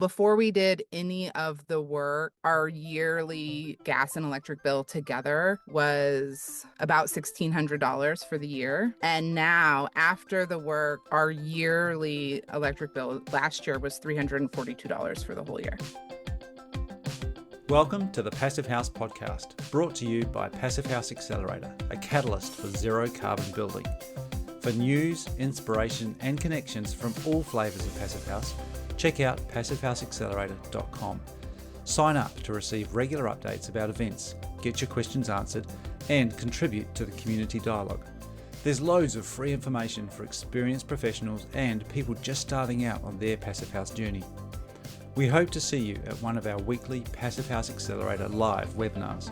Before we did any of the work, our yearly gas and electric bill together was about $1,600 for the year. And now, after the work, our yearly electric bill last year was $342 for the whole year. Welcome to the Passive House Podcast, brought to you by Passive House Accelerator, a catalyst for zero carbon building. For news, inspiration, and connections from all flavours of Passive House, check out passivehouseaccelerator.com. Sign up to receive regular updates about events, get your questions answered, and contribute to the community dialogue. There's loads of free information for experienced professionals and people just starting out on their Passive House journey. We hope to see you at one of our weekly Passive House Accelerator live webinars.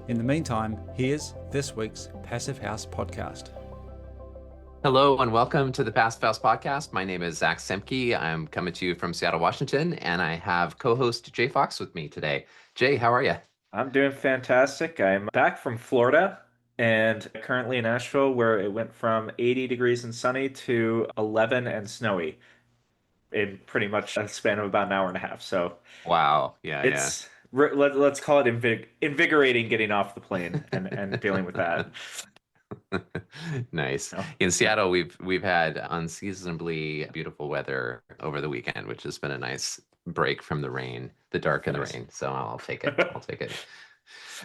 In the meantime, here's this week's Passive House Podcast. Hello and welcome to the Passive House Podcast. My name is Zach Semke. I'm coming to you from Seattle, Washington, and I have co-host Jay Fox with me today. Jay, how are you? I'm doing fantastic. I'm back from Florida and currently in Nashville, where it went from 80 degrees and sunny to 11 and snowy in pretty much a span of about an hour and a half. So wow, let's call it invigorating getting off the plane and dealing with that. Nice. In Seattle, we've had unseasonably beautiful weather over the weekend, which has been a nice break from the rain, the dark and the rain. So I'll take it. I'll take it.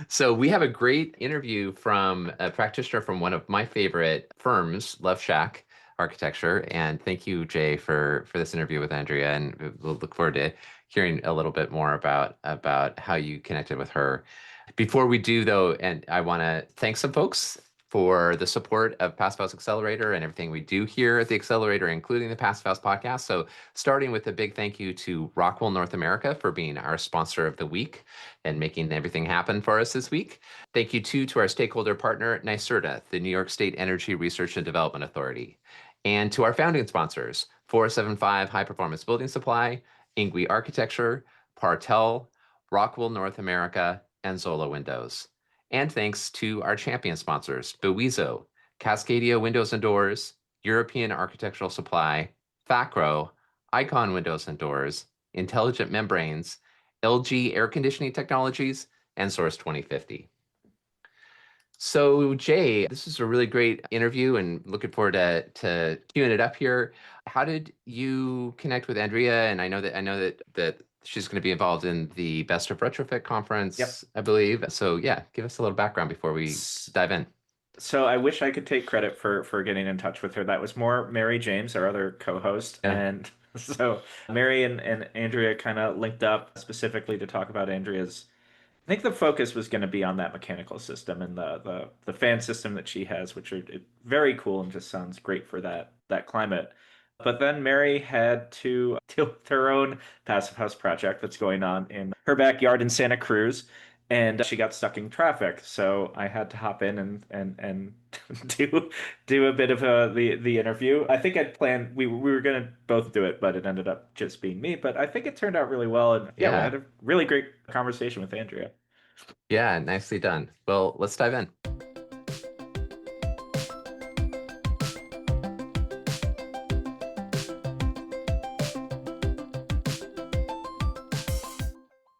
So we have a great interview from a practitioner from one of my favorite firms, Love Schack Architecture. And thank you, Jay, for this interview with Andrea. And we'll look forward to hearing a little bit more about how you connected with her. Before we do, though, and I want to thank some folks for the support of Passive House Accelerator and everything we do here at the Accelerator, including the Passive House Podcast. So starting with a big thank you to Rockwell North America for being our sponsor of the week and making everything happen for us this week. Thank you too to our stakeholder partner, NYSERDA, the New York State Energy Research and Development Authority, and to our founding sponsors, 475 High Performance Building Supply, Ingui Architecture, Partel, Rockwell North America, and Zola Windows. And thanks to our champion sponsors, Bewizo, Cascadia Windows and Doors, European Architectural Supply, Thacro, Icon Windows and Doors, Intelligent Membranes, LG Air Conditioning Technologies, and Source 2050. So Jay, this is a really great interview and looking forward to queuing it up here. How did you connect with Andrea? And I know that she's going to be involved in the Best of Retrofit conference, Yep. I believe. So yeah, give us a little background before we dive in. So I wish I could take credit for getting in touch with her. That was more Mary James, our other co-host. Yeah. And so Mary and Andrea kind of linked up specifically to talk about Andrea's. I think the focus was going to be on that mechanical system and the fan system that she has, which are very cool and just sounds great for that climate. But then Mary had to deal with her own passive house project that's going on in her backyard in Santa Cruz, and she got stuck in traffic. So I had to hop in and do a bit of the interview. I think I'd planned we were going to both do it, but it ended up just being me. But I think it turned out really well, and yeah, we had a really great conversation with Andrea. Yeah, nicely done. Well, let's dive in.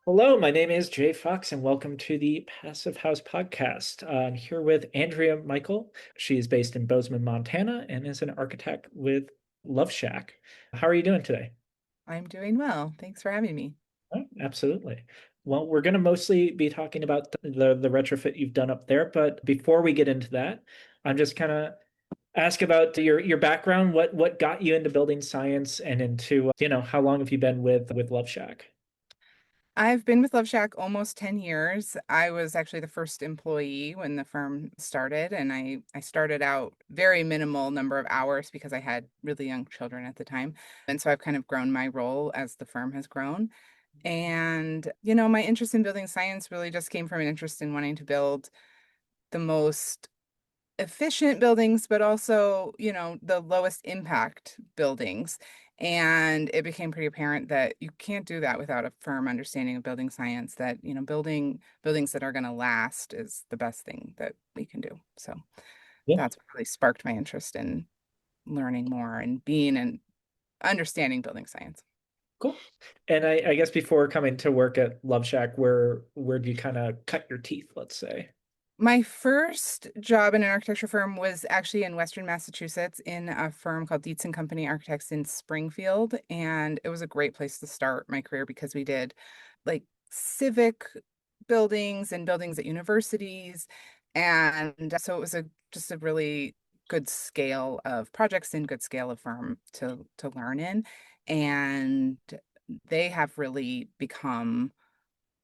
Hello, my name is Jay Fox, and welcome to the Passive House Podcast. I'm here with Andrea Michael. She is based in Bozeman, Montana, and is an architect with Love Schack. How are you doing today? I'm doing well. Thanks for having me. Oh, absolutely. Well, we're going to mostly be talking about the retrofit you've done up there, but before we get into that, I'm just kind of ask about your background. What got you into building science and into how long have you been with Love Schack? I've been with Love Schack almost 10 years. I was actually the first employee when the firm started, and I started out very minimal number of hours because I had really young children at the time. And so I've kind of grown my role as the firm has grown. And, my interest in building science really just came from an interest in wanting to build the most efficient buildings, but also, the lowest impact buildings. And it became pretty apparent that you can't do that without a firm understanding of building science, that, building buildings that are going to last is the best thing that we can do. So that's what really sparked my interest in learning more and being and understanding building science. Cool. And I guess before coming to work at Love Shack, where do you kind of cut your teeth, let's say? My first job in an architecture firm was actually in Western Massachusetts in a firm called Dietz and Company Architects in Springfield. And it was a great place to start my career because we did like civic buildings and buildings at universities. And so it was just a really good scale of projects and good scale of firm to learn in. And they have really become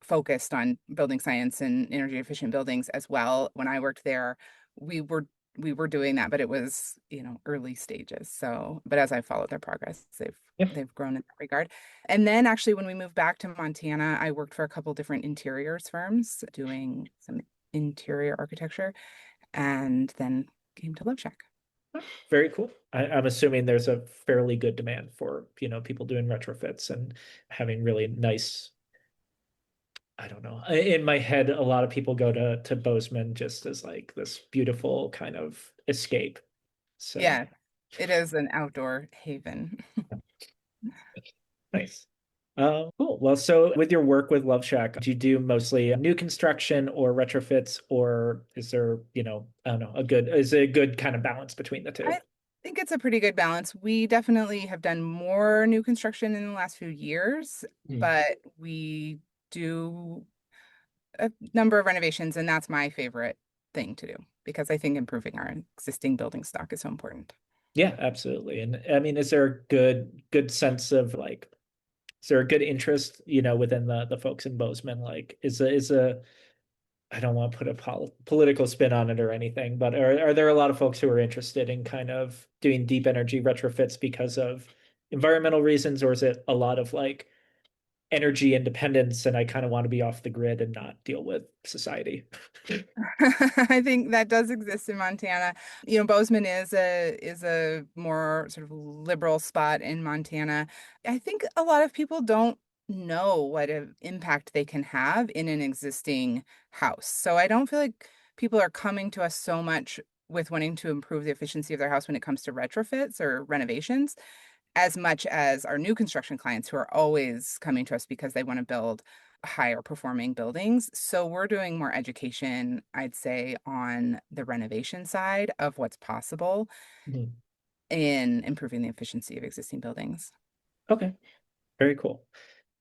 focused on building science and energy efficient buildings as well. When I worked there, we were we were doing that, but it was, early stages. So, but as I followed their progress, Yeah, they've grown in that regard. And then actually when we moved back to Montana, I worked for a couple different interiors firms doing some interior architecture and then came to Love Shack. very cool. I'm assuming there's a fairly good demand for, people doing retrofits and having really nice. I don't know. In my head, a lot of people go to Bozeman just as like this beautiful kind of escape. So Yeah, it is an outdoor haven. nice. Cool. Well, so with your work with Love Shack, do you do mostly new construction or retrofits, or is there, I don't know, is it a good kind of balance between the two? I think it's a pretty good balance. We definitely have done more new construction in the last few years, Mm. but we do a number of renovations, and that's my favorite thing to do because I think improving our existing building stock is so important. Yeah, absolutely. And I mean, is there a good sense of like, is there a good interest, within the folks in Bozeman? Like, is a I don't want to put a political spin on it or anything, but are there a lot of folks who are interested in kind of doing deep energy retrofits because of environmental reasons, or is it a lot of like energy independence and I kind of want to be off the grid and not deal with society? I think that does exist in Montana. Bozeman is a more sort of liberal spot in Montana. I think a lot of people don't know what an impact they can have in an existing house. So I don't feel like people are coming to us so much with wanting to improve the efficiency of their house when it comes to retrofits or renovations, as much as our new construction clients who are always coming to us because they want to build higher performing buildings. So we're doing more education, I'd say, on the renovation side of what's possible Mhm. in improving the efficiency of existing buildings. Okay, very cool.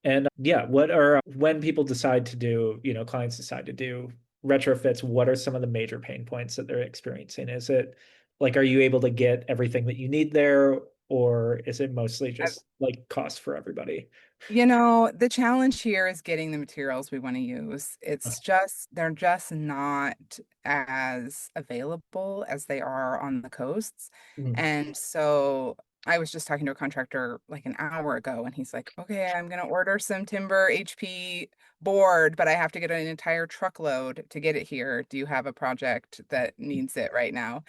And yeah, what are when people decide to do, clients decide to do retrofits, what are some of the major pain points that they're experiencing? Is it like, are you able to get everything that you need there, or is it mostly just like cost for everybody? The challenge here is getting the materials we want to use. They're just not as available as they are on the coasts. Mhm. And so I was just talking to a contractor like an hour ago, and he's like, okay, I'm going to order some timber HP board, but I have to get an entire truckload to get it here. Do you have a project that needs it right now?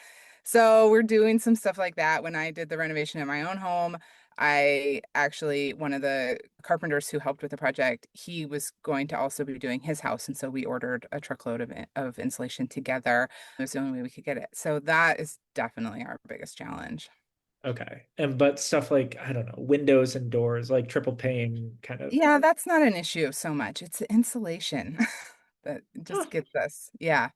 So we're doing some stuff like that. When I did the renovation at my own home, one of the carpenters who helped with the project, he was going to also be doing his house. And so we ordered a truckload of insulation together. It was the only way we could get it. So that is definitely our biggest challenge. Okay. And but stuff like, I don't know, windows and doors, like triple pane kind of. Yeah, that's not an issue so much. It's the insulation that Huh. just gets us. Yeah.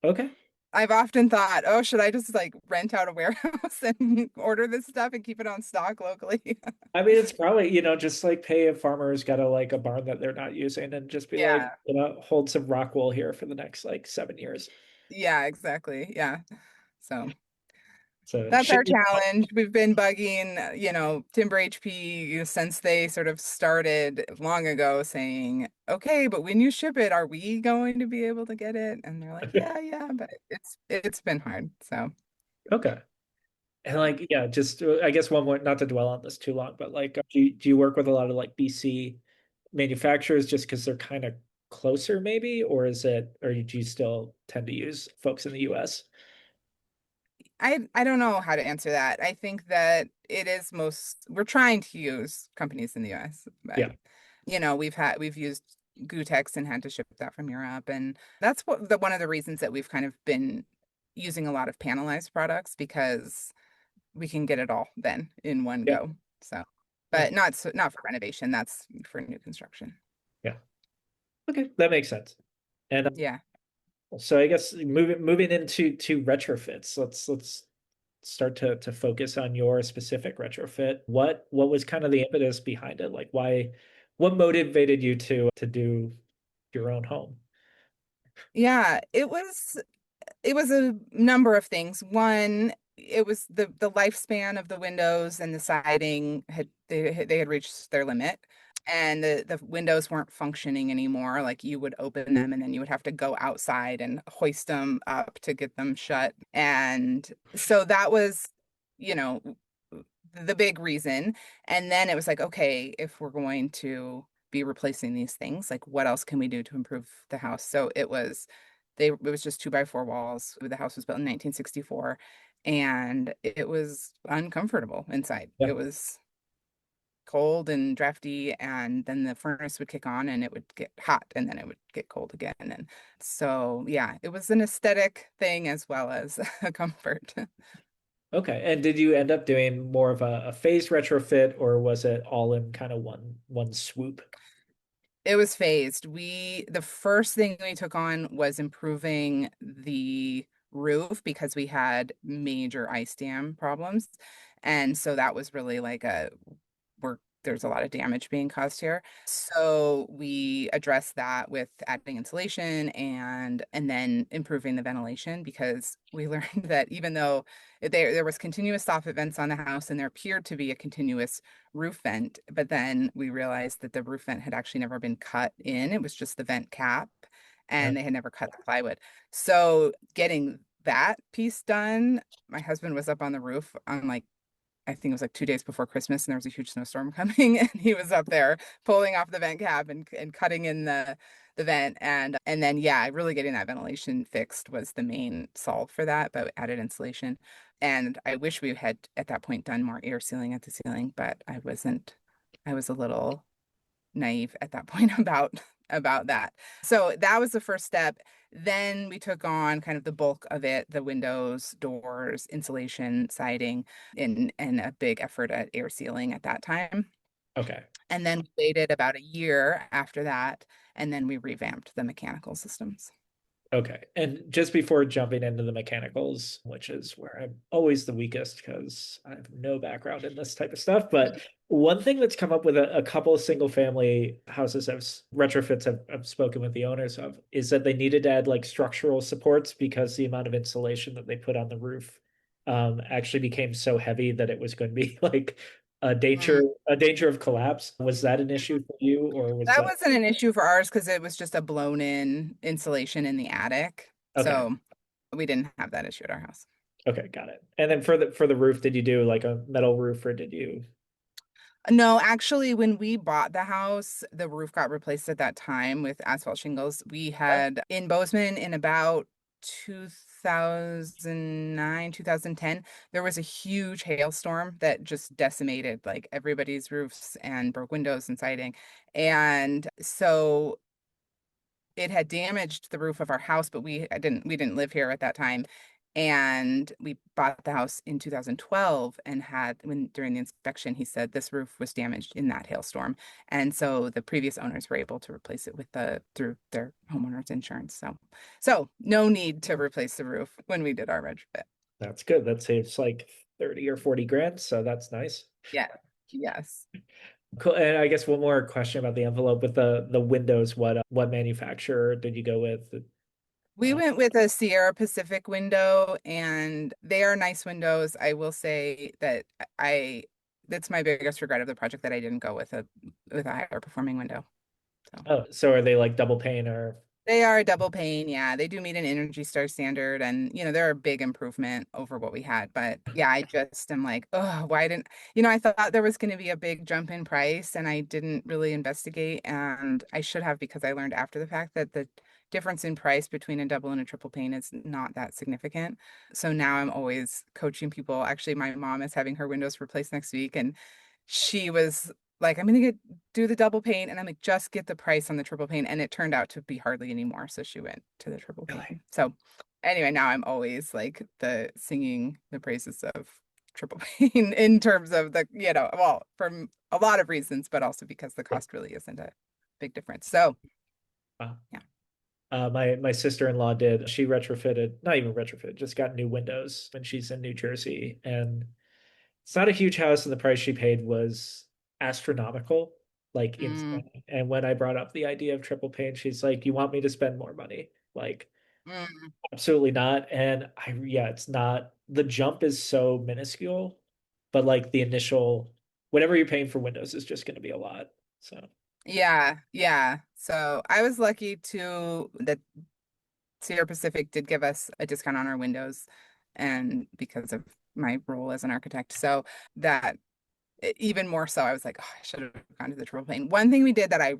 Okay. I've often thought, oh, should I just like rent out a warehouse and order this stuff and keep it on stock locally? I mean, it's probably, just like pay a farmer who's got like a barn that they're not using and just be like, Yeah. hold some rock wool here for the next like 7 years. Yeah, exactly. Yeah. So So that's ship our challenge. We've been bugging, Timber HP, since they sort of started long ago saying, okay, but when you ship it, are we going to be able to get it? And they're like, yeah, yeah, but it's been hard. So Okay. And like, yeah, just I guess one more, not to dwell on this too long, but like, do you work with a lot of like BC manufacturers just because they're kind of closer, maybe, or do you still tend to use folks in the US? I don't know how to answer that. I think that we're trying to use companies in the US, but Yeah, we've used Gutex and had to ship that from Europe. And that's one of the reasons that we've kind of been using a lot of panelized products because we can get it all then in one yeah. go. So but not for renovation. That's for new construction. Yeah. Okay, that makes sense. And Yeah. so I guess moving into retrofits, let's start to focus on your specific retrofit. What was kind of the impetus behind it? Like what motivated you to do your own home? Yeah, it was a number of things. One, it was the lifespan of the windows and the siding they had reached their limit, and the windows weren't functioning anymore. Like you would open them and then you would have to go outside and hoist them up to get them shut. And so that was, you know, the big reason. And then it was like, okay, if we're going to be replacing these things, like what else can we do to improve the house? So it was just 2 by 4 walls. The house was built in 1964 and it was uncomfortable inside. Yeah. It was cold and drafty, and then the furnace would kick on and it would get hot and then it would get cold again. And so, yeah, it was an aesthetic thing as well as a comfort. Okay. And did you end up doing more of a phased retrofit, or was it all in kind of one swoop? It was phased. The first thing we took on was improving the roof because we had major ice dam problems. And so that was really like there's a lot of damage being caused here. So we addressed that with adding insulation and then improving the ventilation, because we learned that even though there was continuous soffit vents on the house and there appeared to be a continuous roof vent, but then we realized that the roof vent had actually never been cut in. It was just the vent cap, Yeah. and they had never cut the plywood. So getting that piece done, my husband was up on the roof on like, I think it was like 2 days before Christmas, and there was a huge snowstorm coming, and he was up there pulling off the vent cap and cutting in the vent. And then, yeah, really getting that ventilation fixed was the main solve for that, but added insulation. And I wish we had at that point done more air sealing at the ceiling, but I wasn't. I was a little naive at that point about that. So that was the first step. Then we took on kind of the bulk of it, the windows, doors, insulation, siding, and a big effort at air sealing at that time. Okay. And then we waited about a year after that, and then we revamped the mechanical systems. Okay. And just before jumping into the mechanicals, which is where I'm always the weakest because I have no background in this type of stuff. But one thing that's come up with a couple of single family houses retrofits I've spoken with the owners of is that they needed to add like structural supports because the amount of insulation that they put on the roof actually became so heavy that it was going to be like Mm. a danger of collapse. Was that an issue for you, or was That that wasn't an issue for ours because it was just a blown in insulation in the attic. okay? So we didn't have that issue at our house. Okay, got it. And then for the roof, did you do like a metal roof, or did you? No, actually, when we bought the house, the roof got replaced at that time with asphalt shingles. We Oh, had in Bozeman in about 2009, 2010, there was a huge hailstorm that just decimated like everybody's roofs and broke windows and siding. And so it had damaged the roof of our house, but we didn't live here at that time. And we bought the house in 2012 and had when during the inspection he said this roof was damaged in that hailstorm. And so the previous owners were able to replace it with through their homeowners insurance. So no need to replace the roof when we did our retrofit. that's good. That saves like 30 or 40 grand, so that's nice. Yeah. Yes. Cool. And I guess one more question about the envelope with the windows. What manufacturer did you go with? We Uh, went with a Sierra Pacific window, and they are nice windows. I will say that I that's my biggest regret of the project, that I didn't go with a higher performing window. So oh, so are they like double pane or? they are a double pane, yeah. They do meet an Energy Star standard, and they're a big improvement over what we had. But yeah, I just am like, oh, why didn't I thought there was going to be a big jump in price, and I didn't really investigate, and I should have, because I learned after the fact that the difference in price between a double and a triple pane is not that significant. So now I'm always coaching people. Actually, my mom is having her windows replaced next week, and she was like, I'm gonna do the double pane, and I'm like, just get the price on the triple pane, and it turned out to be hardly anymore, so she went to the triple Really? pane. So anyway, now I'm always like the singing the praises of triple pane in terms of the, well, from a lot of reasons, but also because the cost really isn't a big difference. So, Wow. yeah. My sister-in-law did. She retrofitted, not even retrofitted, just got new windows, and she's in New Jersey. And it's not a huge house, and the price she paid was astronomical, like Mm, insane. And when I brought up the idea of triple pane, she's like, "You want me to spend more money?" Like, mm. absolutely not. And yeah, it's not, the jump is so minuscule, but like the initial, whatever you're paying for windows is just going to be a lot. So, Yeah, yeah. So I was lucky to that Sierra Pacific did give us a discount on our windows, and because of my role as an architect. So that even more so, I was like, oh, I should have gone to the triple pane. One thing we did that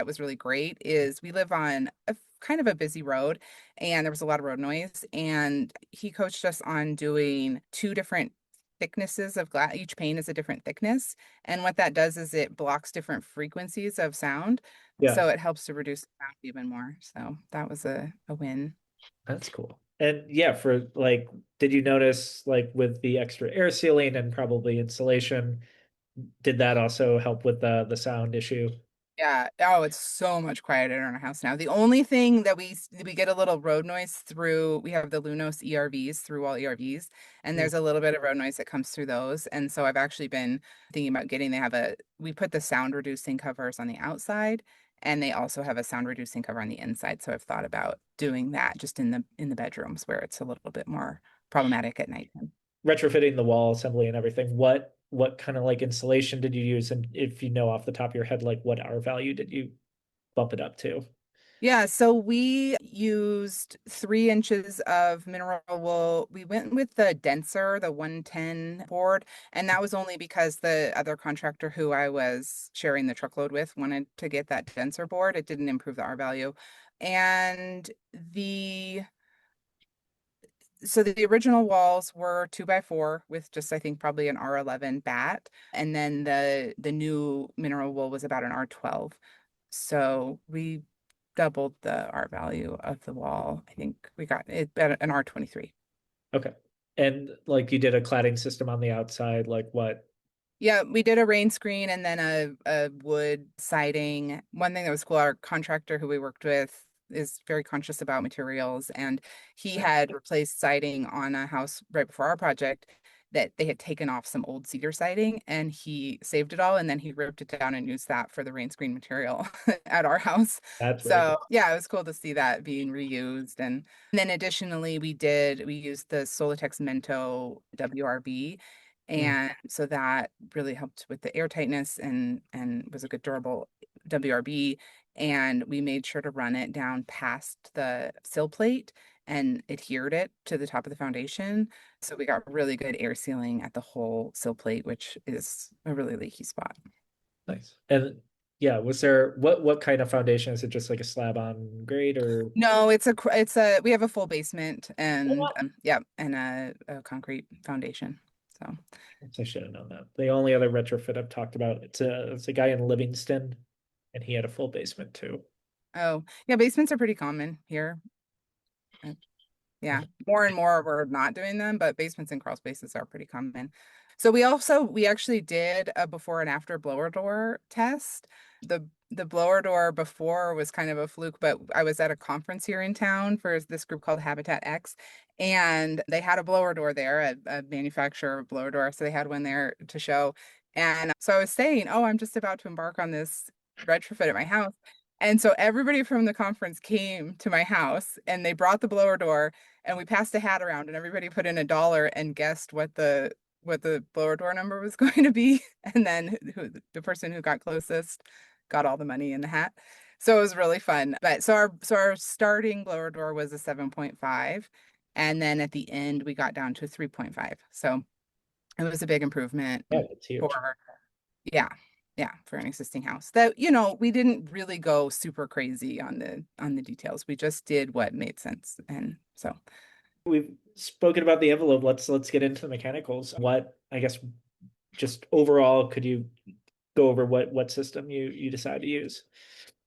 was really great is we live on a kind of a busy road, and there was a lot of road noise. And he coached us on doing two different thicknesses of glass. Each pane is a different thickness. And what that does is it blocks different frequencies of sound. yeah, So it helps to reduce sound even more. So that was a win. that's cool. And yeah, for like, did you notice like with the extra air sealing and probably insulation, did that also help with the sound issue? Yeah. Oh, it's so much quieter in our house now. The only thing that we get a little road noise through, we have the Lunos ERVs through all ERVs, and Mm. there's a little bit of road noise that comes through those. And so I've actually been thinking about getting, we put the sound reducing covers on the outside, and they also have a sound reducing cover on the inside. So I've thought about doing that just in the bedrooms where it's a little bit more problematic at night. Retrofitting the wall assembly and everything, what kind of like insulation did you use? And if you know off the top of your head, like what R value did you bump it up to? Yeah, so we used 3 inches of mineral wool. We went with the denser, the 110 board, and that was only because the other contractor who I was sharing the truckload with wanted to get that denser board. It didn't improve the R value. And the original walls were 2x4 with just, I think, probably an R11 bat. And then the new mineral wool was about an R12. So we doubled the R value of the wall. I think we got it at an R23. Okay. And like you did a cladding system on the outside, like what? Yeah, we did a rain screen and then a wood siding. One thing that was cool, our contractor who we worked with is very conscious about materials, and he had replaced siding on a house right before our project that they had taken off some old cedar siding, and he saved it all and then he ripped it down and used that for the rain screen material at our house. That's very So cool. yeah, it was cool to see that being reused. And then additionally we used the Solitex Mento WRB, Mm. and so that really helped with the air tightness and was a good durable WRB. And we made sure to run it down past the sill plate and adhered it to the top of the foundation. So we got really good air sealing at the whole sill plate, which is a really leaky spot. Nice. And yeah, was there what kind of foundation? Is it just like a slab on grade or? No, we have a full basement Oh, and wow. yeah, and a concrete foundation. So I should have known that. The only other retrofit I've talked about, it's a guy in Livingston, and he had a full basement too. oh yeah, basements are pretty common here. Uh, Yeah, more and more we're not doing them, but basements and crawl spaces are pretty common. So we actually did a before and after blower door test. The blower door before was kind of a fluke, but I was at a conference here in town for this group called Habitat X, and they had a blower door there, a manufacturer of blower door. So they had one there to show. And so I was saying, oh, I'm just about to embark on this retrofit at my house. And so everybody from the conference came to my house and they brought the blower door, and we passed a hat around and everybody put in $1 and guessed what the blower door number was going to be. And then the person who got closest got all the money in the hat. So it was really fun. But so our starting blower door was a 7.5. And then at the end we got down to 3.5. So it was a big improvement Yeah, it's huge. for, yeah, yeah, for an existing house. That, we didn't really go super crazy on the details. We just did what made sense. And so We've spoken about the envelope. Let's get into the mechanicals. What, I guess, just overall, could you go over what system you decide to use?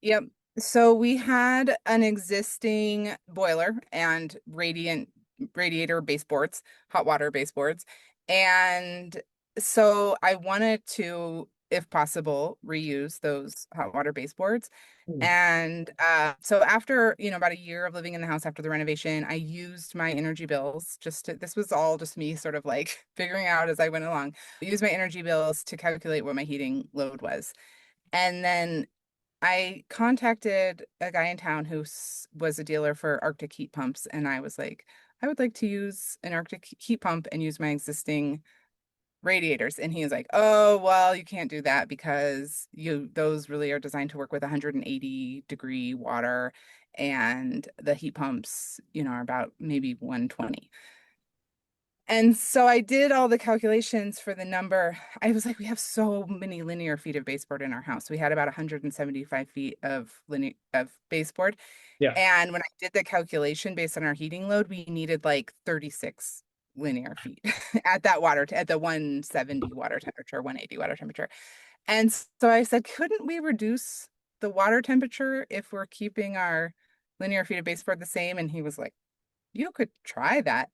yep. So we had an existing boiler and radiator baseboards, hot water baseboards. And so I wanted to, if possible, reuse those hot water baseboards. Hmm. And so after, about a year of living in the house after the renovation, I used my energy bills this was all just me sort of like figuring out as I went along. I used my energy bills to calculate what my heating load was. And then I contacted a guy in town who was a dealer for Arctic heat pumps. And I was like, I would like to use an Arctic heat pump and use my existing radiators. And he was like, oh, well, you can't do that because those really are designed to work with 180-degree water. And the heat pumps, are about maybe 120. And so I did all the calculations for the number. I was like, we have so many linear feet of baseboard in our house. We had about 175 feet of baseboard. Yeah. And when I did the calculation based on our heating load, we needed like 36 linear feet at at the 170 water temperature, 180 water temperature. And so I said, couldn't we reduce the water temperature if we're keeping our linear feet of baseboard the same? And he was like, you could try that.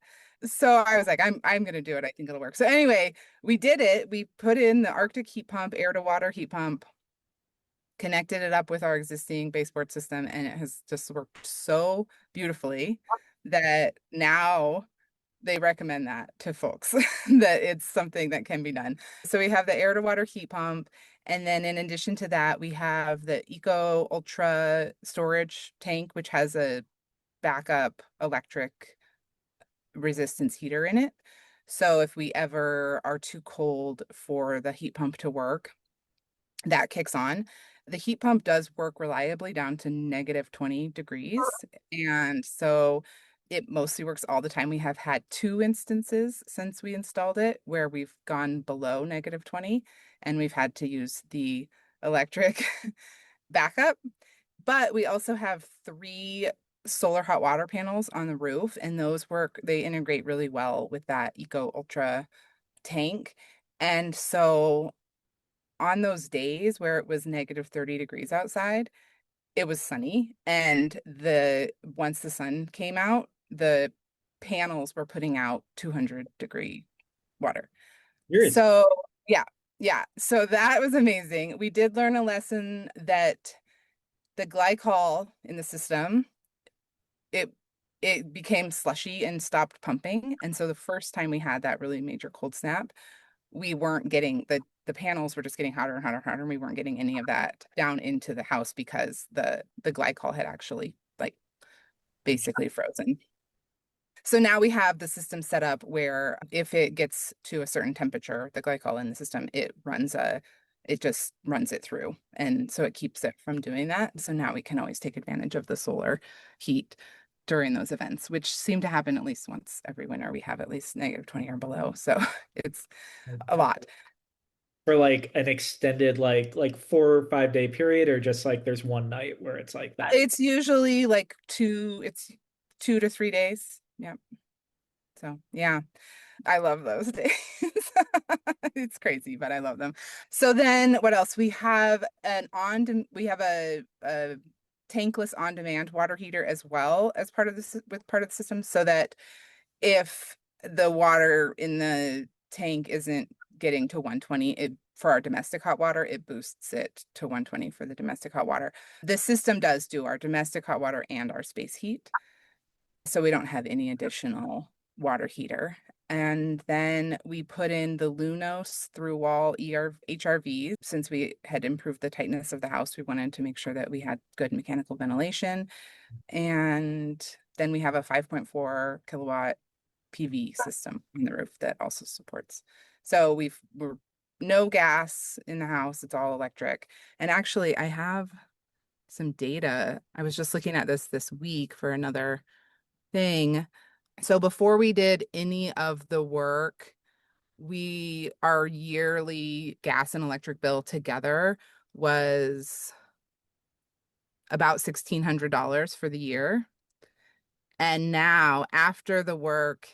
So I was like, I'm gonna do it. I think it'll work. So anyway, we did it. We put in the Arctic heat pump, air to water heat pump, connected it up with our existing baseboard system, and it has just worked so beautifully that now they recommend that to folks that it's something that can be done. So we have the air to water heat pump. And then in addition to that, we have the Eco Ultra storage tank, which has a backup electric resistance heater in it. So if we ever are too cold for the heat pump to work, that kicks on. The heat pump does work reliably down to negative 20 degrees. And so it mostly works all the time. We have had 2 instances since we installed it where we've gone below negative 20 and we've had to use the electric backup. But we also have 3 solar hot water panels on the roof, and they integrate really well with that Eco Ultra tank. And so on those days where it was negative 30 degrees outside, it was sunny. And once the sun came out, the panels were putting out 200-degree water. Yours. So yeah, yeah. So that was amazing. We did learn a lesson that the glycol in the system, it it became slushy and stopped pumping. And so the first time we had that really major cold snap, we weren't getting the panels were just getting hotter and hotter and hotter, and we weren't getting any of that down into the house because the glycol had actually like basically frozen. So now we have the system set up where if it gets to a certain temperature, the glycol in the system, it just runs it through. And so it keeps it from doing that. So now we can always take advantage of the solar heat during those events, which seem to happen at least once every winter. We have at least negative 20 or below. So it's a lot. For like an extended like 4 or 5 day period, or just like there's one night where it's like that. It's usually like it's 2 to 3 days. Yeah. So yeah, I love those days. It's crazy, but I love them. So then what else? We have a tankless on-demand water heater as well as part of the system, so that if the water in the tank isn't getting to 120, for our domestic hot water, it boosts it to 120 for the domestic hot water. The system does do our domestic hot water and our space heat, so we don't have any additional water heater. And then we put in the Lunos through wall HRVs. Since we had improved the tightness of the house, we wanted to make sure that we had good mechanical ventilation. And then we have a 5.4 kilowatt PV system on the roof that also supports. So we're no gas in the house. It's all electric. And actually, I have some data. I was just looking at this week for another thing. So before we did any of the work, our yearly gas and electric bill together was about $1,600 for the year. And now, after the work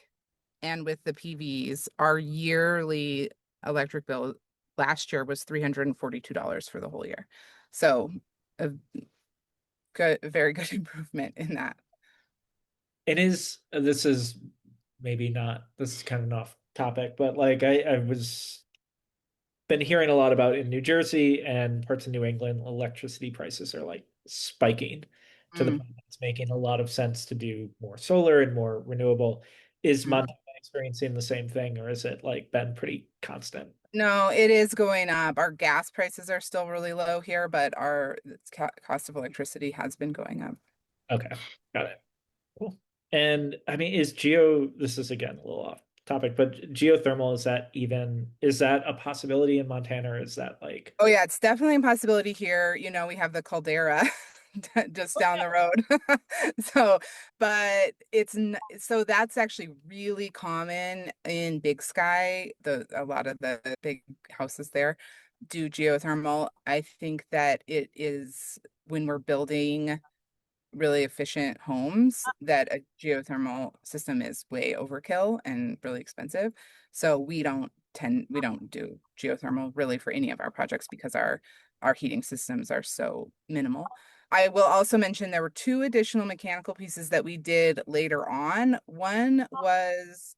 and with the PVs, our yearly electric bill last year was $342 for the whole year. So a very good improvement in that. This is maybe not, this is kind of off topic, but like I was been hearing a lot about in New Jersey and parts of New England, electricity prices are like spiking to the Mm. point that it's making a lot of sense to do more solar and more renewable. Is Mm. Montana experiencing the same thing, or is it like been pretty constant? No, it is going up. Our gas prices are still really low here, but our cost of electricity has been going up. Okay, got it. Cool. And I mean, this is again a little off topic, but geothermal, is that a possibility in Montana, or is that like, Oh yeah, it's definitely a possibility here. You know, we have the caldera just down the road. So, but so that's actually really common in Big Sky. A lot of the big houses there do geothermal. I think that it is when we're building really efficient homes that a geothermal system is way overkill and really expensive. So we don't do geothermal really for any of our projects because our heating systems are so minimal. I will also mention there were two additional mechanical pieces that we did later on. One was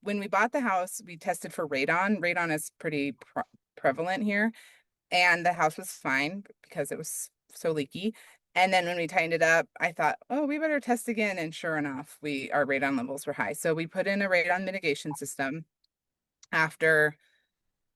when we bought the house, we tested for radon. Radon is pretty prevalent here, and the house was fine because it was so leaky. And then when we tightened it up, I thought, oh, we better test again. And sure enough, our radon levels were high. So we put in a radon mitigation system after,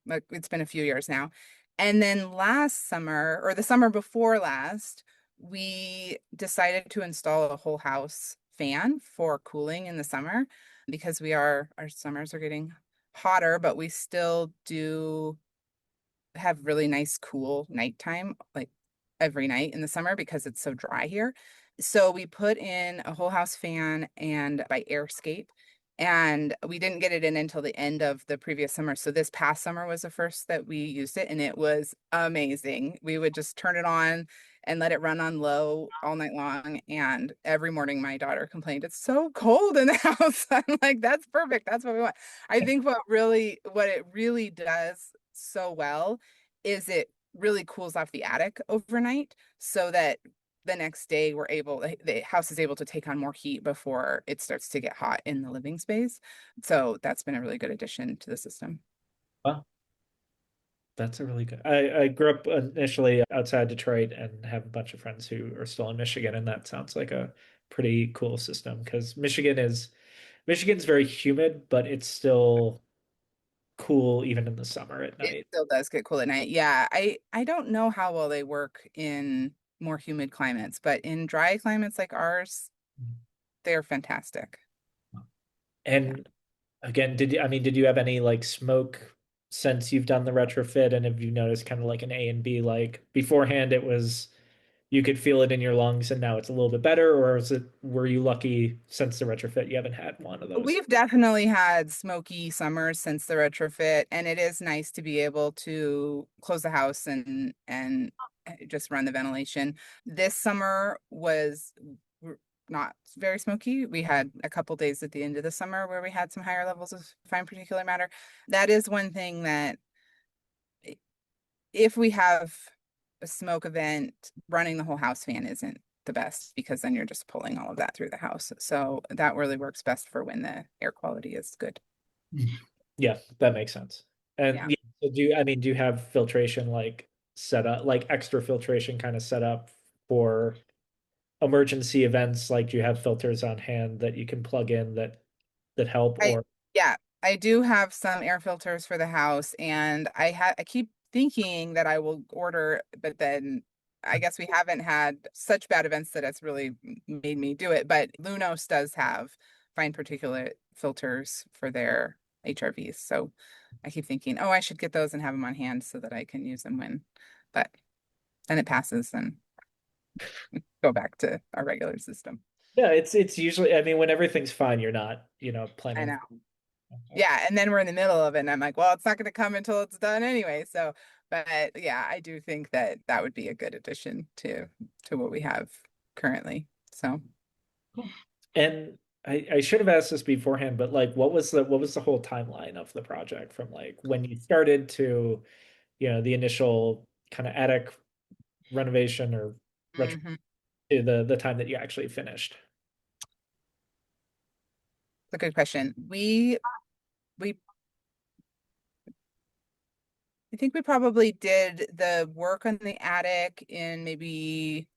like, it's been a few years now. And then last summer, or the summer before last, we decided to install a whole house fan for cooling in the summer because our summers are getting hotter, but we still do have really nice, cool nighttime, like every night in the summer because it's so dry here. So we put in a whole house fan and by Airscape, and we didn't get it in until the end of the previous summer. So this past summer was the first that we used it, and it was amazing. We would just turn it on and let it run on low all night long. And every morning my daughter complained, it's so cold in the house. I'm like, that's perfect. That's what we want. I think what it really does so well is it really cools off the attic overnight so that the next day the house is able to take on more heat before it starts to get hot in the living space. So that's been a really good addition to the system. well, that's a really good. I grew up initially outside Detroit and have a bunch of friends who are still in Michigan, and that sounds like a pretty cool system because Michigan's very humid, but it's still cool even in the summer at It night. still does get cool at night. Yeah, I don't know how well they work in more humid climates, but in dry climates like ours, they're fantastic. Yeah. And again, did you have any like smoke since you've done the retrofit, and have you noticed kind of like an A and B, like beforehand it was you could feel it in your lungs and now it's a little bit better, or were you lucky since the retrofit you haven't had one of those? We've definitely had smoky summers since the retrofit, and it is nice to be able to close the house and just run the ventilation. This summer was not very smoky. We had a couple days at the end of the summer where we had some higher levels of fine particulate matter. That is one thing that if we have a smoke event, running the whole house fan isn't the best because then you're just pulling all of that through the house. So that really works best for when the air quality is good. Yeah, that makes sense. Yeah. And yeah, so do you have filtration like set up, like extra filtration kind of set up for emergency events? Like, do you have filters on hand that you can plug in that help, I or yeah, I do have some air filters for the house, and I keep thinking that I will order, but then I guess we haven't had such bad events that it's really made me do it. But Lunos does have fine particulate filters for their HRVs. So I keep thinking, oh, I should get those and have them on hand so that I can use them but then it passes and go back to our regular system. yeah, it's usually, I mean, when everything's fine, you're not, I planning. know. Yeah, and then we're in the middle of it, and I'm like, well, it's not going to come until it's done anyway. So, but yeah, I do think that that would be a good addition to what we have currently. So, And I should have asked this beforehand, but like, what was the whole timeline of the project from like when you started to, the initial kind of attic renovation or retro mhm. to the time that you actually finished? It's a good question. We we I think we probably did the work on the attic in maybe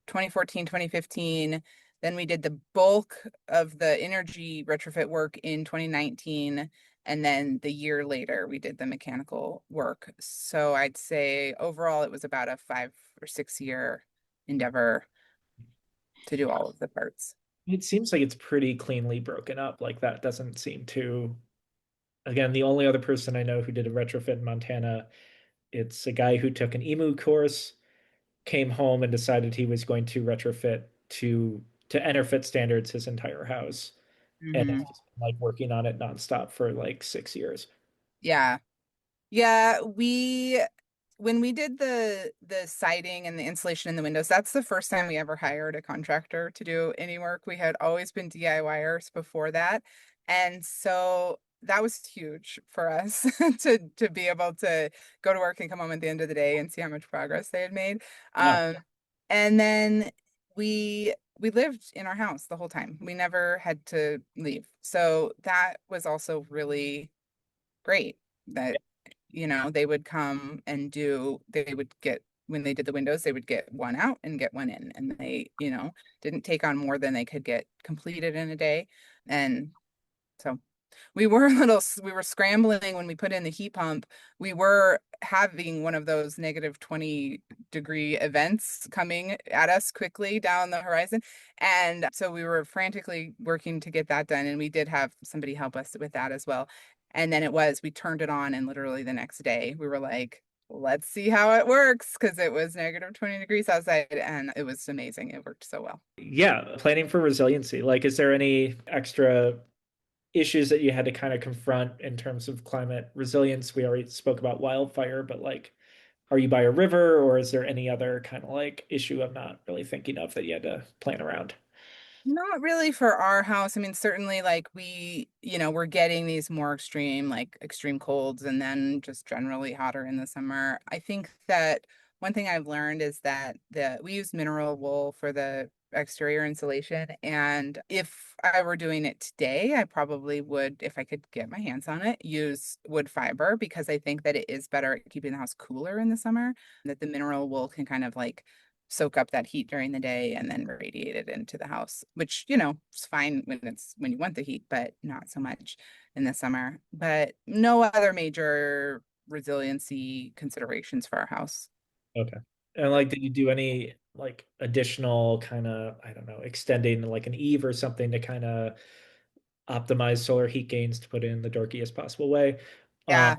2014, 2015. Then we did the bulk of the energy retrofit work in 2019. And then the year later, we did the mechanical work. So I'd say overall, it was about a 5 or 6 year endeavor to do all of the parts. It seems like it's pretty cleanly broken up. Like that doesn't seem to. Again, the only other person I know who did a retrofit in Montana, it's a guy who took an EMU course, came home and decided he was going to retrofit to Enerfit standards his entire house, and Hmm. it's just been, like working on it nonstop for like 6 years. Yeah. Yeah, when we did the siding and the insulation in the windows, that's the first time we ever hired a contractor to do any work. We had always been DIYers before that. And so that was huge for us to be able to go to work and come home at the end of the day and see how much progress they had made. Yeah. And then we lived in our house the whole time. We never had to leave. So that was also really great that they would come and they would get, when they did the windows, they would get one out and get one in, and they didn't take on more than they could get completed in a day. And so we were scrambling when we put in the heat pump. We were having one of those -20-degree events coming at us quickly down the horizon. And so we were frantically working to get that done. And we did have somebody help us with that as well. And then we turned it on, and literally the next day we were like, let's see how it works, because it was -20 degrees outside, and it was amazing. It worked so well. Yeah, planning for resiliency. Like, is there any extra issues that you had to kind of confront in terms of climate resilience? We already spoke about wildfire, but like, are you by a river, or is there any other kind of like issue I'm not really thinking of that you had to plan around? Not really for our house. I mean, certainly like we're getting these more extreme colds, and then just generally hotter in the summer. I think that one thing I've learned is that we use mineral wool for the exterior insulation. And if I were doing it today, I probably would, if I could get my hands on it, use wood fiber, because I think that it is better at keeping the house cooler in the summer, that the mineral wool can kind of like soak up that heat during the day and then radiate it into the house, which, is fine when you want the heat, but not so much in the summer. But no other major resiliency considerations for our house. Okay. And like, did you do any like additional kind of, I don't know, extending like an eave or something to kind of optimize solar heat gains to put it in the dorkiest possible way? Um, Yeah.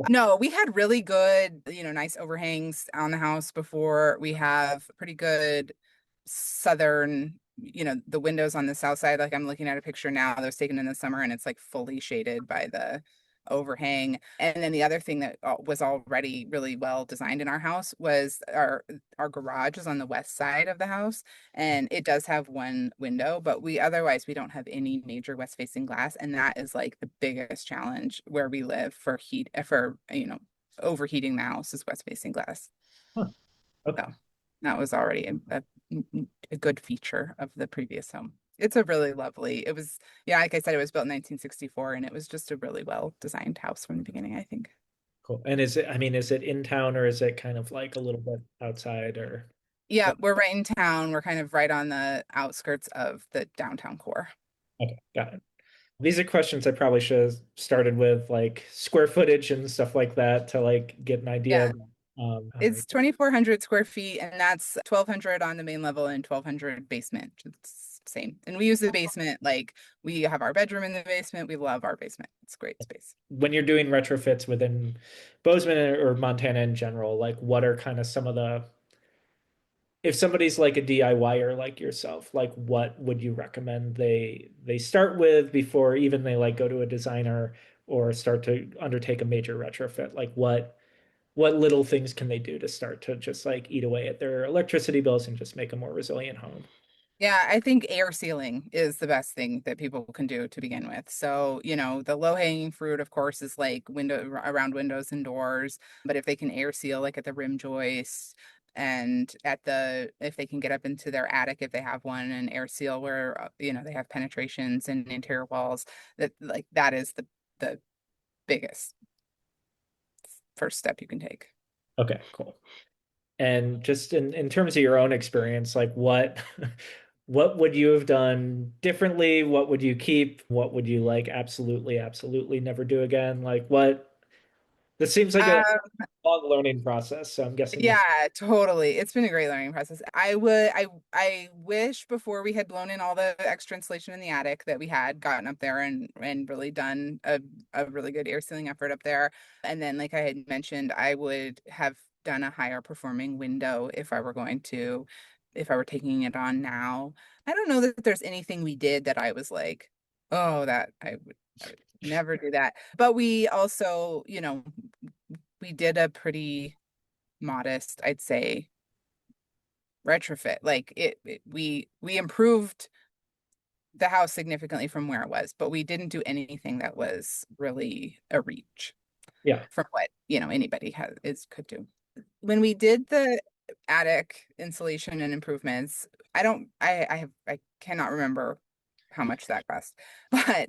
No, we had really good, nice overhangs on the house before. We have pretty good southern, the windows on the south side. Like I'm looking at a picture now that was taken in the summer, and it's like fully shaded by the overhang. And then the other thing that was already really well designed in our house was our garage is on the west side of the house, and it does have one window, but we don't have any major west facing glass, and that is like the biggest challenge where we live for heat, for overheating the house, is west facing glass. huh, okay, So that was already a good feature of the previous home. It's a really lovely, it was, yeah, like I said, it was built in 1964, and it was just a really well designed house from the beginning, I think. cool. And is it, I mean, is it in town or is it kind of like a little bit outside or Yeah, what? we're right in town. We're kind of right on the outskirts of the downtown core. Okay, got it. These are questions I probably should have started with, like square footage and stuff like that to like get an idea. Yeah, I don't know. it's 2,400 square feet, and that's 1,200 on the main level and 1,200 basement. It's same. And we use the basement, like we have our bedroom in the basement. We love our basement. It's great space. When you're doing retrofits within Bozeman or Montana in general, like what are kind of some of the, if somebody's like a DIYer like yourself, like what would you recommend they start with before even they like go to a designer or start to undertake a major retrofit? Like what little things can they do to start to just like eat away at their electricity bills and just make a more resilient home? Yeah, I think air sealing is the best thing that people can do to begin with. So, the low-hanging fruit, of course, is like around windows and doors. But if they can air seal, like at the rim joist, and if they can get up into their attic, if they have one, and air seal where, they have penetrations in interior walls, that is the biggest first step you can take. Okay, cool. And just in terms of your own experience, like what what would you have done differently? What would you keep? What would you like absolutely, absolutely never do again? Like what this seems like a Uh, long learning process. So I'm guessing this. Yeah, totally. It's been a great learning process. I wish before we had blown in all the extra insulation in the attic that we had gotten up there and really done a really good air sealing effort up there. And then, like I had mentioned, I would have done a higher performing window if I were taking it on now. I don't know that there's anything we did that I was like, oh, that I would never do that. But we also, we did a pretty modest, I'd say, retrofit. Like we improved the house significantly from where it was, but we didn't do anything that was really a reach Yeah. from what, anybody could do. When we did the attic insulation and improvements, I cannot remember how much that cost, but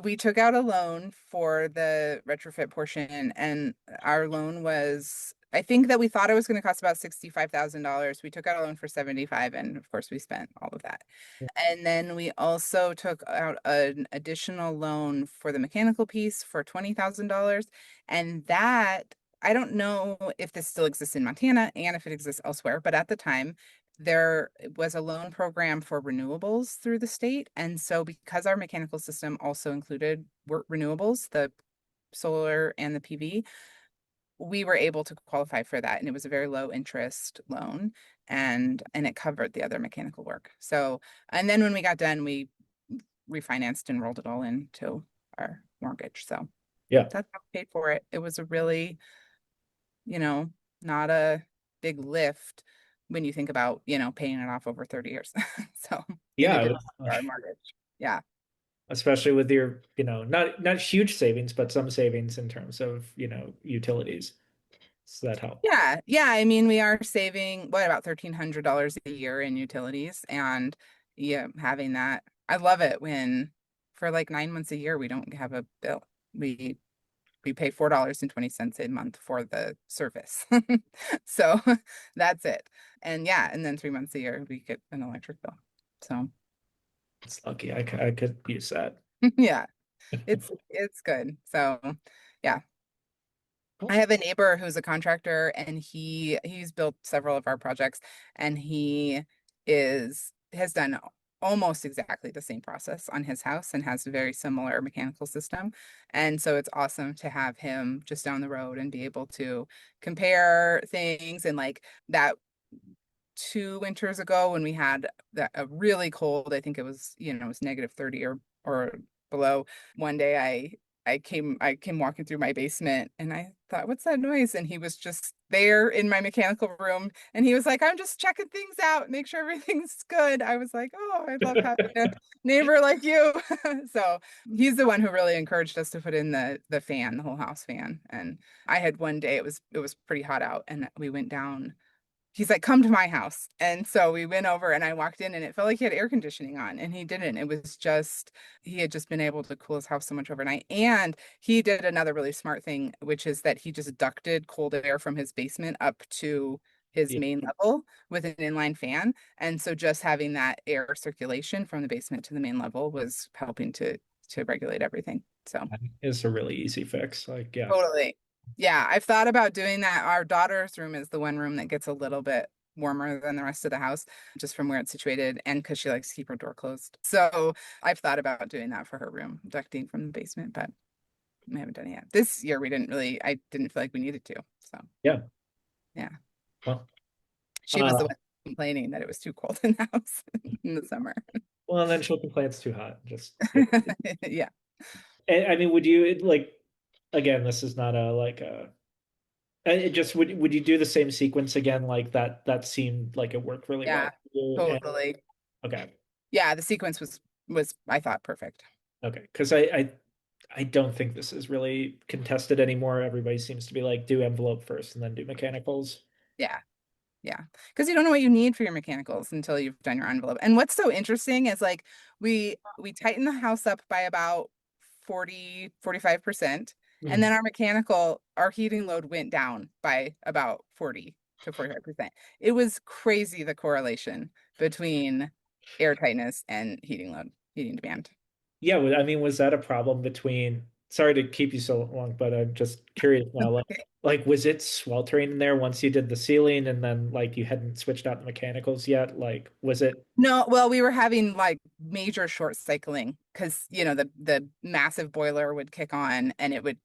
we took out a loan for the retrofit portion, and our loan was, I think that we thought it was going to cost about $65,000. We took out a loan for 75, and of course we spent all of that. And then we also took out an additional loan for the mechanical piece for $20,000. And that, I don't know if this still exists in Montana and if it exists elsewhere, but at the time, there was a loan program for renewables through the state. And so because our mechanical system also included renewables, the solar and the PV, we were able to qualify for that. And it was a very low interest loan, and it covered the other mechanical work. So, and then when we got done, we refinanced and rolled it all into our mortgage. So Yeah. that's how we paid for it. It was a really, not a big lift when you think about, paying it off over 30 years. So, and it Yeah. did our mortgage. Yeah. Especially with your, not huge savings, but some savings in terms of, utilities. So that helped. Yeah. Yeah. I mean, we are saving about $1,300 a year in utilities, and yeah, having that, I love it when for like 9 months a year, we don't have a bill. We pay $4.20 a month for the service. So that's it. And yeah, and then 3 months a year we get an electric bill. So It's lucky. I could use that. yeah, it's good. So yeah. I have a neighbor who's a contractor, and he's built several of our projects, and he has done almost exactly the same process on his house and has a very similar mechanical system. And so it's awesome to have him just down the road and be able to compare things. And like that 2 winters ago when we had a really cold, I think it was, it was -30 or below. One day I came walking through my basement, and I thought, what's that noise? And he was just there in my mechanical room, and he was like, I'm just checking things out, make sure everything's good. I was like, oh, I love having a neighbor like you. So he's the one who really encouraged us to put in the fan, the whole house fan. And I had one day, it was pretty hot out, and we went down. He's like, come to my house. And so we went over, and I walked in, and it felt like he had air conditioning on, and he didn't. It was just, he had just been able to cool his house so much overnight. And he did another really smart thing, which is that he just ducted cold air from his basement up to his Yeah. main level with an inline fan. And so just having that air circulation from the basement to the main level was helping to regulate everything. So It's a really easy fix. Like, yeah. totally. Yeah, I've thought about doing that. Our daughter's room is the one room that gets a little bit warmer than the rest of the house, just from where it's situated, and because she likes to keep her door closed. So I've thought about doing that for her room, ducting from the basement, but we haven't done it yet. This year I didn't feel like we needed to. So Yeah. yeah, Well, she was the one complaining that it was too cold in the house in the summer. well, and then she'll complain it's too hot. Just Yeah. I mean, would you like again, this is not a like a it just would you do the same sequence again? Like that seemed like it worked really well Yeah, for you. And totally. okay. Yeah, the sequence was I thought perfect. Okay. Because I don't think this is really contested anymore. Everybody seems to be like do envelope first and then do mechanicals. Yeah. Yeah. Because you don't know what you need for your mechanicals until you've done your envelope. And what's so interesting is like we tighten the house up by about 45%. And then our heating load went down by about 40 to 45%. It was crazy the correlation between air tightness and heating load, heating demand. Yeah, I mean, was that a problem between, sorry to keep you so long, but I'm just curious now, like was it sweltering in there once you did the ceiling and then like you hadn't switched out the mechanicals yet? Like was it No, well, we were having like major short cycling because the massive boiler would kick on and it would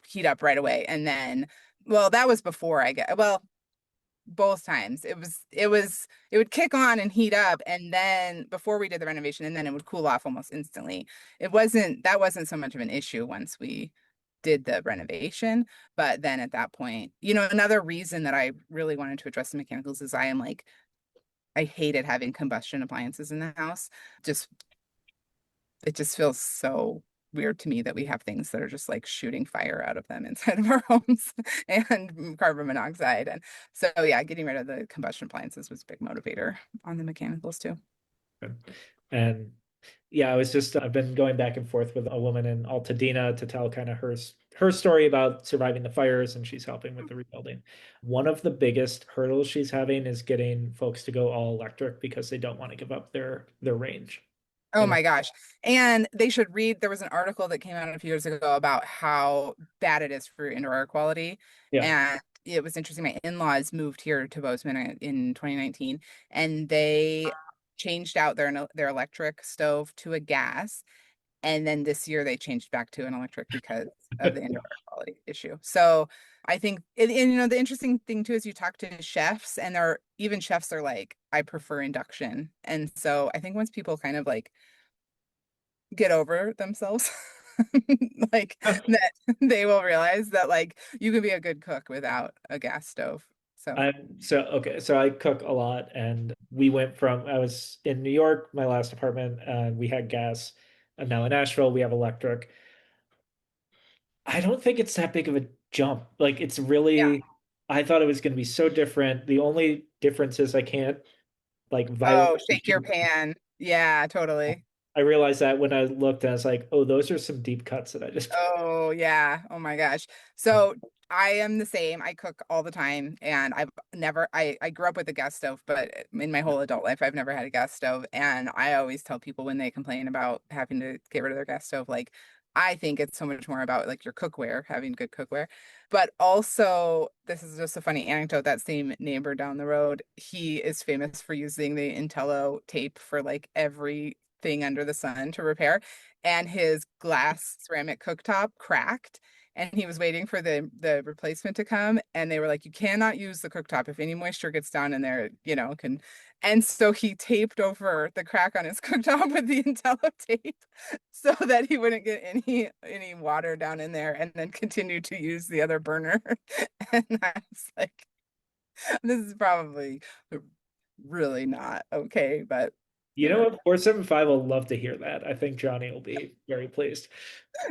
heat up right away. And then, well, that was before I get well, both times. It would kick on and heat up and then before we did the renovation and then it would cool off almost instantly. That wasn't so much of an issue once we did the renovation, but then at that point, another reason that I really wanted to address the mechanicals is I hated having combustion appliances in the house. Just it just feels so weird to me that we have things that are just like shooting fire out of them inside of our homes and carbon monoxide. And so yeah, getting rid of the combustion appliances was a big motivator on the mechanicals too. and yeah, I've been going back and forth with a woman in Altadena to tell kind of her story about surviving the fires, and she's helping with the rebuilding. One of the biggest hurdles she's having is getting folks to go all electric because they don't want to give up their range. Oh And my gosh. And they should read, there was an article that came out a few years ago about how bad it is for indoor air quality. yeah, And it was interesting. My in-laws moved here to Bozeman in 2019, and they changed out their electric stove to a gas. And then this year they changed back to an electric because of the indoor air quality issue. So I think, and the interesting thing too is you talk to chefs, and even chefs are like, I prefer induction. And so I think once people kind of like get over themselves, like that, they will realize that like you can be a good cook without a gas stove. So so I cook a lot, and I was in New York, my last apartment, and we had gas, and now in Nashville we have electric. I don't think it's that big of a jump. Like it's yeah. really, I thought it was going to be so different. The only difference is I can't like Oh, violently shake your pan. Yeah, totally. I realized that when I looked and I was like, oh, those are some deep cuts that I just Oh, yeah. Oh my gosh. So I am the same. I cook all the time, and I grew up with a gas stove, but in my whole adult life, I've never had a gas stove. And I always tell people when they complain about having to get rid of their gas stove, like, I think it's so much more about like your cookware, having good cookware. But also, this is just a funny anecdote. That same neighbor down the road, he is famous for using the Intello tape for like everything under the sun to repair, and his glass ceramic cooktop cracked, and he was waiting for the replacement to come, and they were like, you cannot use the cooktop if any moisture gets down in there, can. And so he taped over the crack on his cooktop with the Intello tape so that he wouldn't get any water down in there, and then continued to use the other burner. And I was like, this is probably really not okay, but You know what? 475 will love to hear that. I think Johnny will be very pleased.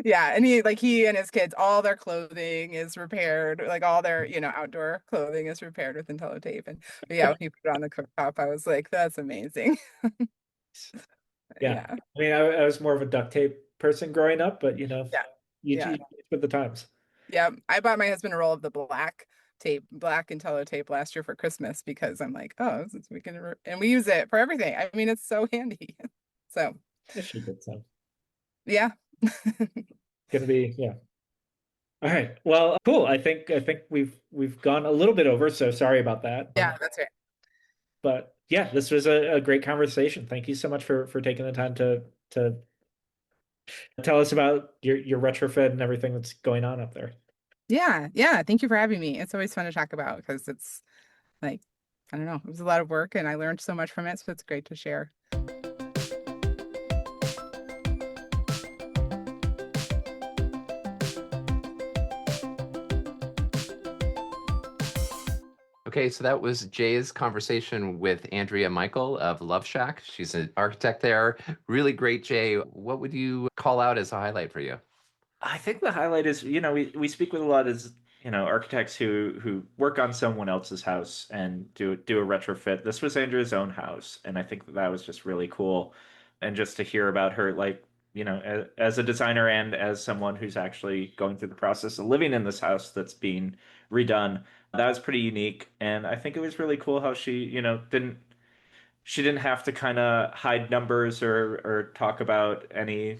yeah, and he and his kids, all their clothing is repaired, like all their, outdoor clothing is repaired with Intello tape. And but yeah, when he put it on the cooktop, I was like, that's amazing. Yeah. Yeah. I mean, I was more of a duct tape person growing up, but Yeah. you Yeah. change with the times. Yeah. I bought my husband a roll of the black Intello tape last year for Christmas because I'm like, oh, since we can, and we use it for everything. I mean, it's so handy. So It should be good time. yeah. Gonna be, yeah. All right. Well, cool. I think we've gone a little bit over, so sorry about that. Yeah, that's right. But yeah, this was a great conversation. Thank you so much for taking the time to tell us about your retrofit and everything that's going on up there. Yeah. Yeah. Thank you for having me. It's always fun to talk about because it's like, I don't know, it was a lot of work and I learned so much from it. So it's great to share. Okay, so that was Jay's conversation with Andrea Michael of Love Schack. She's an architect there. Really great, Jay. What would you call out as a highlight for you? I think the highlight is, we speak with a lot architects who work on someone else's house and do a retrofit. This was Andrea's own house, and I think that was just really cool. And just to hear about her, like, as a designer and as someone who's actually going through the process of living in this house that's being redone, that was pretty unique. And I think it was really cool how she didn't have to kind of hide numbers or talk about any.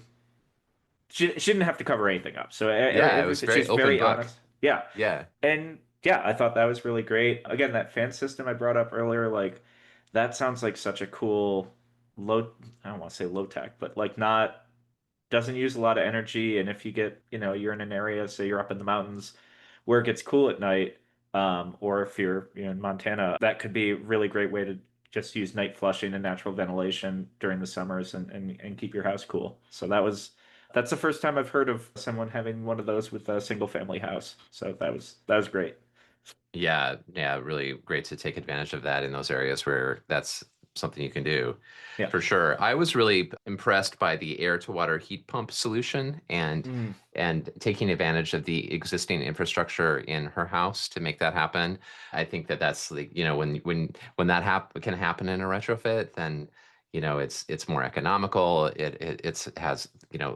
She didn't have to cover anything up. So Yeah, it was everything, very she's open very book. honest. Yeah. Yeah. And yeah, I thought that was really great. Again, that fan system I brought up earlier, like that sounds like such a cool low, I don't want to say low tech, but like not doesn't use a lot of energy. And if you get, you're in an area, say you're up in the mountains where it gets cool at night, or if you're, in Montana, that could be a really great way to just use night flushing and natural ventilation during the summers and keep your house cool. So that's the first time I've heard of someone having one of those with a single family house. So that was great. Yeah, yeah, really great to take advantage of that in those areas where that's something you can do. Yeah. For sure. I was really impressed by the air to water heat pump solution Mm. and taking advantage of the existing infrastructure in her house to make that happen. I think that that's like, when that can happen in a retrofit, then it's more economical. It has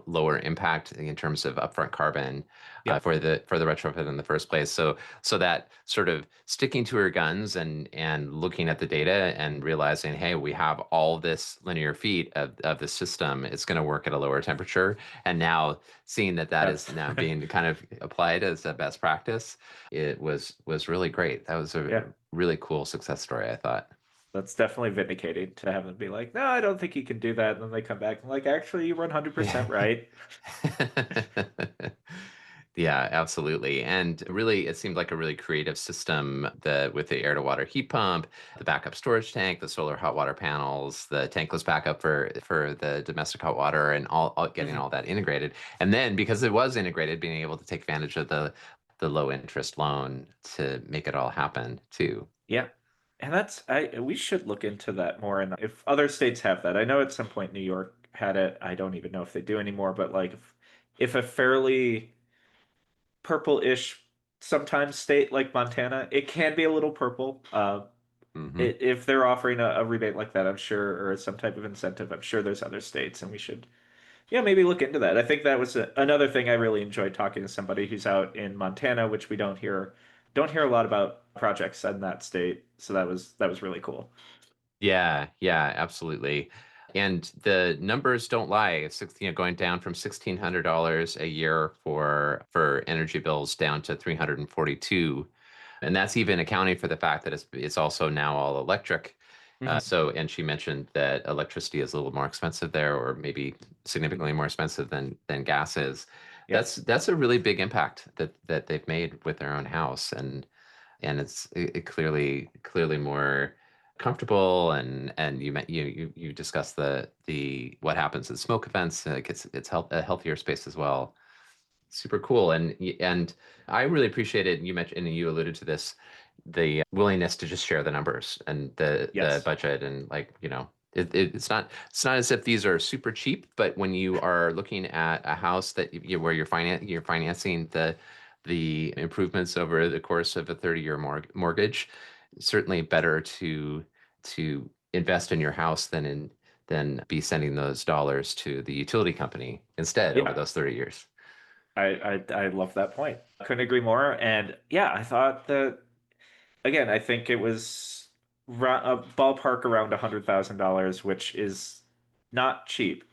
lower impact in terms of upfront carbon Yeah. for the retrofit in the first place. So that sort of sticking to her guns and looking at the data and realizing, hey, we have all this linear feet of the system. It's going to work at a lower temperature. And now seeing that Yeah. is now being kind of applied as a best practice, it was really great. That was a Yeah. really cool success story, I thought. That's definitely vindicating to have them be like, no, I don't think you can do that. And then they come back and like, actually, you were 100% right. Yeah, absolutely. And really, it seemed like a really creative system with the air to water heat pump, the backup storage tank, the solar hot water panels, the tankless backup for the domestic hot water, and all getting all that integrated. And then because it was integrated, being able to take advantage of the low interest loan to make it all happen too. Yeah. And we should look into that more. And if other states have that, I know at some point New York had it. I don't even know if they do anymore, but like if a fairly purple-ish sometimes state like Montana, it can be a little purple. Hmm. If they're offering a rebate like that, I'm sure, or some type of incentive, I'm sure there's other states, and we should, yeah, maybe look into that. I think that was another thing I really enjoyed talking to somebody who's out in Montana, which we don't hear a lot about projects in that state. So that was really cool. Yeah, yeah, absolutely. And the numbers don't lie. Going down from $1,600 a year for energy bills down to 342, and that's even accounting for the fact that it's also now all electric. Mhm. And she mentioned that electricity is a little more expensive there, or maybe significantly more expensive than gas is. Yeah. That's a really big impact that they've made with their own house, and it clearly more comfortable. And you discussed the what happens at smoke events. A healthier space as well. Super cool. And I really appreciated, and you mentioned, and you alluded to this, the willingness to just share the numbers and the Yes. budget. And like, it's not as if these are super cheap, but when you are looking at a house where you're financing the improvements over the course of a 30-year mortgage, certainly better to invest in your house than be sending those dollars to the utility company instead over Yeah. those 30 years. I love that point. I couldn't agree more. And yeah, I thought that again, I think it was a ballpark around $100,000, which is not cheap,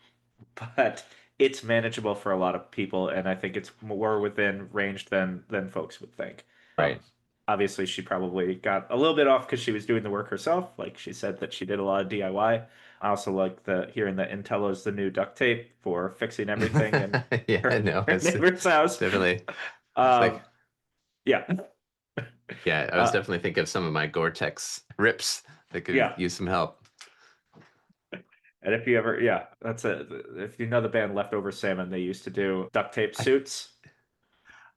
but it's manageable for a lot of people, and I think it's more within range than folks would think. Right. Obviously, she probably got a little bit off because she was doing the work herself. Like she said that she did a lot of DIY. I also like hearing that Intello is the new duct tape for fixing everything in Yeah, no, her it's neighbor's house. definitely. It's Um, like, yeah, yeah, I was uh, definitely thinking of some of my Gore-Tex rips that could yeah. use some help. And if you ever, yeah, if you know the band Leftover Salmon, they used to do duct tape I, suits.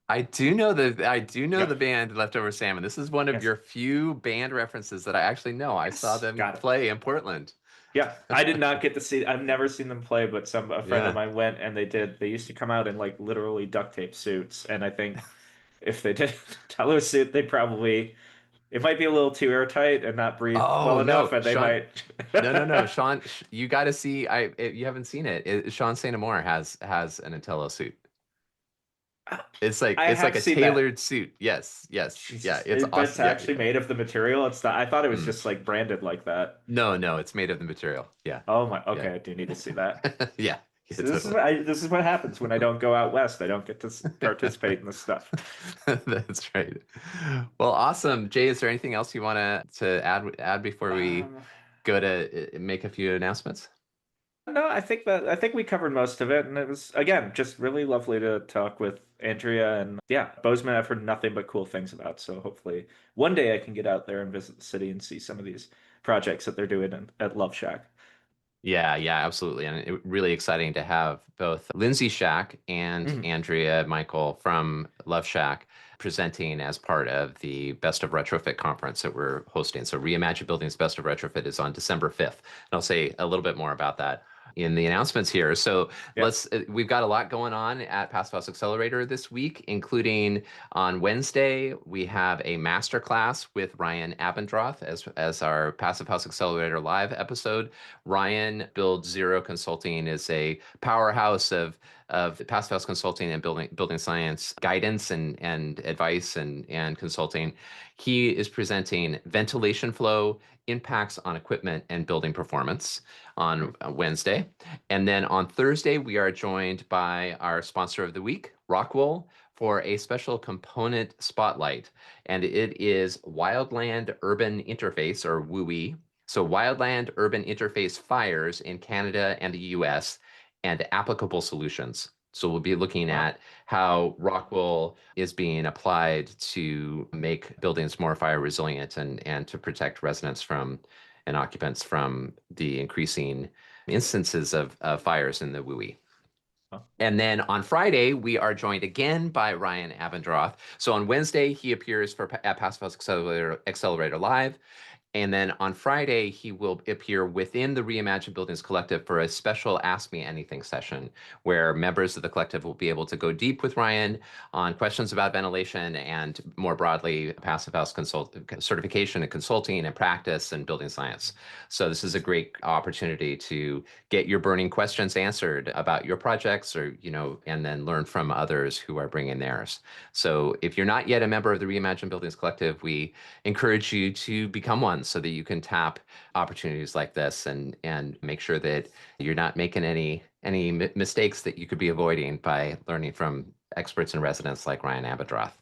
I do know Yeah. the band Leftover Salmon. This is one of Yes. your few band references that I actually know. I saw Yes. them Got it. play in Portland. Yeah. I did not get to see, I've never seen them play, but a friend of Yeah. mine went and they used to come out in like literally duct tape suits. And I think if they did tello suit, they probably, it might be a little too airtight and not breathe well Oh enough, no, and they Sean. might. No, Sean. You got to see. You haven't seen it. Sean Saint Amour has an Intello suit. I It's like have a seen that. tailored suit. Yes, yeah. Jesus, It's but it's awesome. Yeah, actually made of the material. It's not. I thought it was Mm. just like branded like that. No, it's made of the material. Yeah, Oh my. yeah, Okay, I do need to see that. yeah, So totally. this is what happens when I don't go out west. I don't get to participate in this stuff. That's right. Well, awesome. Jay, is there anything else you want to add before we Um, go to make a few announcements? no, I think we covered most of it, and it was again just really lovely to talk with Andrea. And yeah, Bozeman I've heard nothing but cool things about. So hopefully one day I can get out there and visit the city and see some of these projects that they're doing at Love Shack. Yeah, absolutely. And really exciting to have both Lindsay Shack and Mhm. Andrea Michael from Love Shack presenting as part of the Best of Retrofit conference that we're hosting. So Reimagine Buildings Best of Retrofit is on December 5th. And I'll say a little bit more about that in the announcements here. So Yeah. we've got a lot going on at Passive House Accelerator this week, including on Wednesday, we have a masterclass with Ryan Abendroth as our Passive House Accelerator live episode. Ryan Build Zero Consulting is a powerhouse of passive house consulting and building science guidance and advice and consulting. He is presenting ventilation flow impacts on equipment and building performance on Wednesday. And then on Thursday, we are joined by our sponsor of the week, Rockwool, for a special component spotlight. And it is Wildland Urban Interface, or WUI. So Wildland Urban Interface Fires in Canada and the US and applicable solutions. So we'll be looking Wow. at how Rockwool is being applied to make buildings more fire resilient and to protect residents from and occupants from the increasing instances of fires in the WUI. Wow. And then on Friday, we are joined again by Ryan Abendroth. So on Wednesday, he appears at Passive House Accelerator Live. And then on Friday, he will appear within the Reimagine Buildings Collective for a special Ask Me Anything session, where members of the collective will be able to go deep with Ryan on questions about ventilation and more broadly, passive house certification and consulting and practice and building science. So this is a great opportunity to get your burning questions answered about your projects or, and then learn from others who are bringing theirs. So if you're not yet a member of the Reimagine Buildings Collective, we encourage you to become one so that you can tap opportunities like this and make sure that you're not making any mistakes that you could be avoiding by learning from experts and residents like Ryan Abendroth.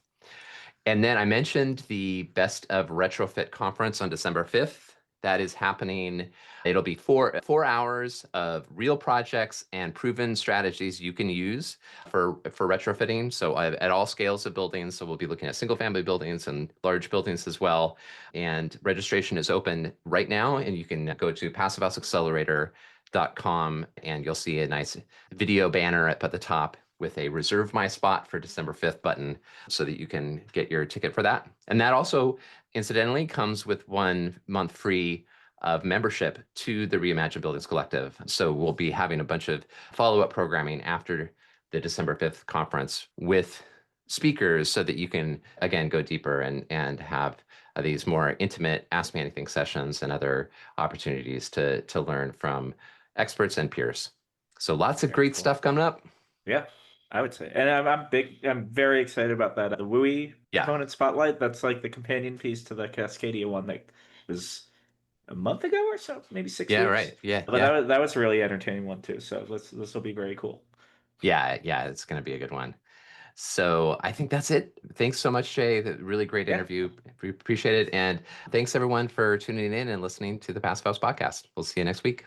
And then I mentioned the Best of Retrofit conference on December 5th. That is happening. It'll be 4 hours of real projects and proven strategies you can use for retrofitting. So at all scales of buildings. So we'll be looking at single family buildings and large buildings as well. And registration is open right now. And you can go to passivehouseaccelerator.com and you'll see a nice video banner up at the top with a reserve my spot for December 5th button so that you can get your ticket for that. And that also, incidentally, comes with 1 month free of membership to the Reimagine Buildings Collective. So we'll be having a bunch of follow-up programming after the December 5th conference with speakers so that you can, again, go deeper and have these more intimate Ask Me Anything sessions and other opportunities to learn from experts and peers. So lots of Very great cool. stuff coming up. Yeah, I would say, and I'm very excited about that. The WUI component spotlight. That's like the companion piece to the Cascadia one that was a month ago or so, maybe 6 weeks. Right. Yeah, But that was a really entertaining one too. So this will be very cool. Yeah, it's going to be a good one. So I think that's it. Thanks so much, Jay. Really great interview. We appreciate it. And thanks everyone for tuning in and listening to the Passive House podcast. We'll see you next week.